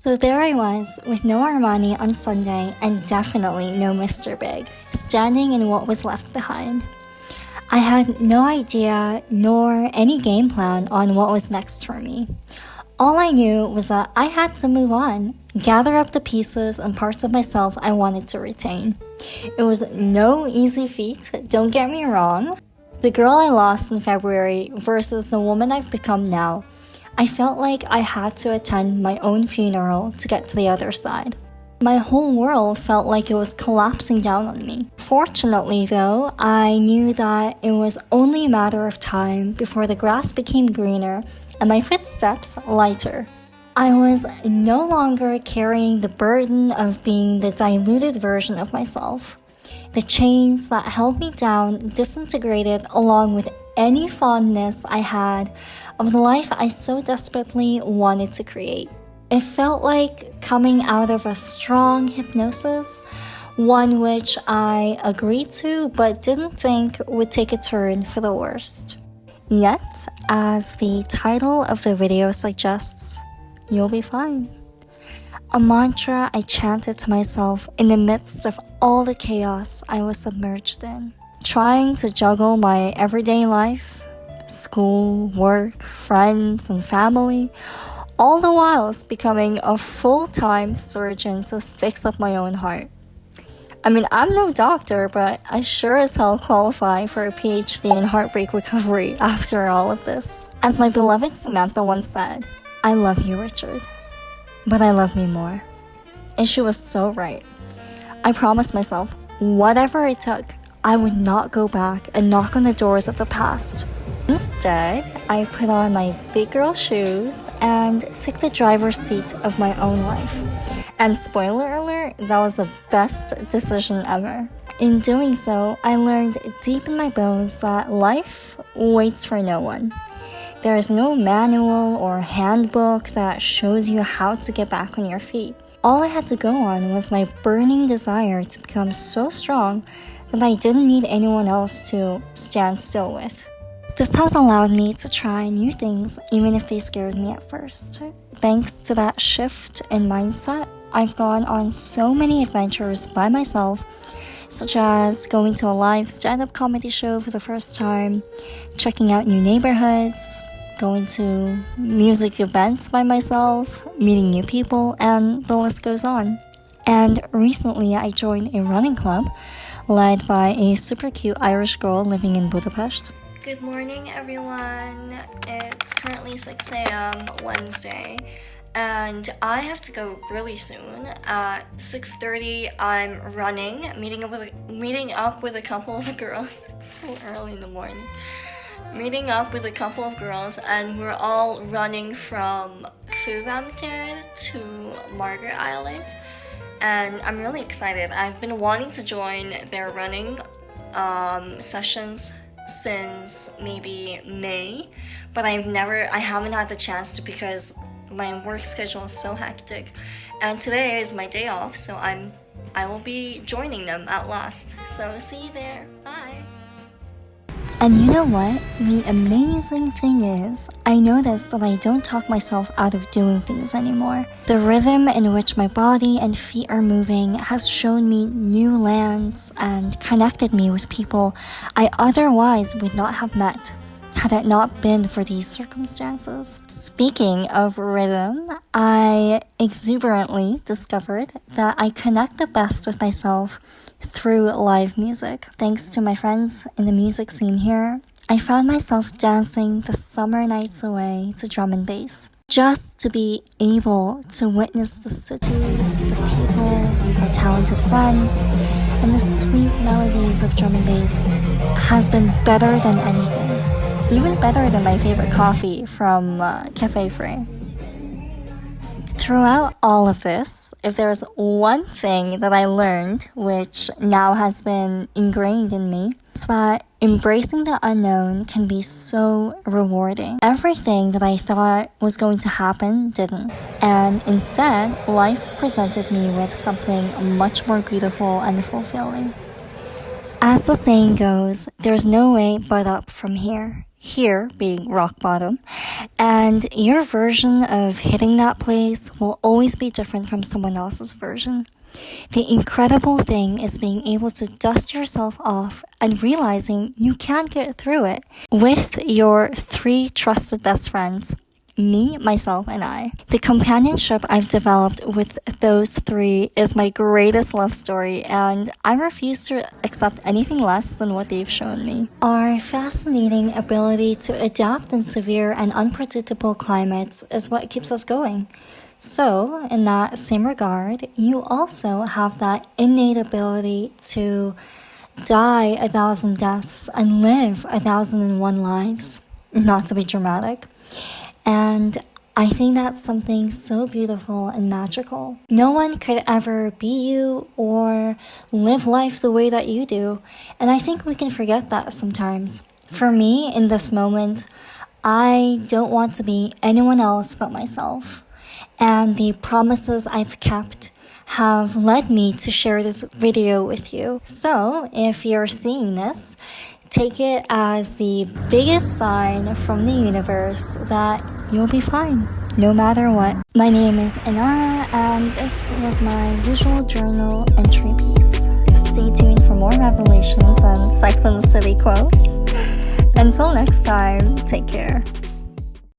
So there I was, with no Armani on Sunday and definitely no Mr. Big, standing in what was left behind. I had no idea nor any game plan on what was next for me. All I knew was that I had to move on, gather up the pieces and parts of myself I wanted to retain. It was no easy feat, don't get me wrong. The girl I lost in February versus the woman I've become now, I felt like I had to attend my own funeral to get to the other side. My whole world felt like it was collapsing down on me. Fortunately though, I knew that it was only a matter of time before the grass became greener and my footsteps lighter. I was no longer carrying the burden of being the diluted version of myself. The chains that held me down disintegrated along with any fondness I had of the life I so desperately wanted to create. It felt like coming out of a strong hypnosis, one which I agreed to but didn't think would take a turn for the worst. Yet, as the title of the video suggests, you'll be fine. A mantra I chanted to myself in the midst of all the chaos I was submerged in. Trying to juggle my everyday life, school, work, friends, and family, all the whilst becoming a full-time surgeon to fix up my own heart. I mean, I'm no doctor, but I sure as hell qualify for a PhD in heartbreak recovery after all of this. As my beloved Samantha once said, I love you, Richard, but I love me more. And she was so right. I promised myself, whatever it took, I would not go back and knock on the doors of the past. Instead, I put on my big girl shoes and took the driver's seat of my own life. And spoiler alert, that was the best decision ever. In doing so, I learned deep in my bones that life waits for no one. There is no manual or handbook that shows you how to get back on your feet. All I had to go on was my burning desire to become so strong that I didn't need anyone else to stand still with. This has allowed me to try new things even if they scared me at first. Thanks to that shift in mindset, I've gone on so many adventures by myself, such as going to a live stand-up comedy show for the first time, checking out new neighborhoods, going to music events by myself, meeting new people, and the list goes on. And recently I joined a running club led by a super cute Irish girl living in Budapest. Good morning, everyone. It's currently 6 a.m. Wednesday, and I have to go really soon. At 6:30, I'm running, meeting up with a couple of girls. It's so early in the morning. Meeting up with a couple of girls, and we're all running from Fughamted to Margaret Island, and I'm really excited. I've been wanting to join their running sessions since maybe May, but I haven't had the chance to because my work schedule is so hectic, and today is my day off, so I will be joining them at last. So see you there. Bye. And you know what? The amazing thing is, I noticed that I don't talk myself out of doing things anymore. The rhythm in which my body and feet are moving has shown me new lands and connected me with people I otherwise would not have met had it not been for these circumstances. Speaking of rhythm, I exuberantly discovered that I connect the best with myself through live music. Thanks to my friends in the music scene here, I found myself dancing the summer nights away to drum and bass. Just to be able to witness the city, the people, my talented friends, and the sweet melodies of drum and bass has been better than anything. Even better than my favorite coffee from Cafe Frey. Throughout all of this, if there's one thing that I learned, which now has been ingrained in me, is that embracing the unknown can be so rewarding. Everything that I thought was going to happen didn't. And instead, life presented me with something much more beautiful and fulfilling. As the saying goes, there's no way but up from here. here being rock bottom, and your version of hitting that place will always be different from someone else's version. The incredible thing is being able to dust yourself off and realizing you can get through it with your 3 trusted best friends. Me, myself, and I. The companionship I've developed with those 3 is my greatest love story, and I refuse to accept anything less than what they've shown me. Our fascinating ability to adapt in severe and unpredictable climates is what keeps us going. So, in that same regard, you also have that innate ability to die 1,000 deaths and live 1,001 lives. Not to be dramatic. And I think that's something so beautiful and magical. No one could ever be you or live life the way that you do. And I think we can forget that sometimes. For me, in this moment, I don't want to be anyone else but myself. And the promises I've kept have led me to share this video with you. So, if you're seeing this, take it as the biggest sign from the universe that you'll be fine, no matter what. My name is Inara, and this was my visual journal entry piece. Stay tuned for more revelations and Sex and the City quotes. Until next time, take care.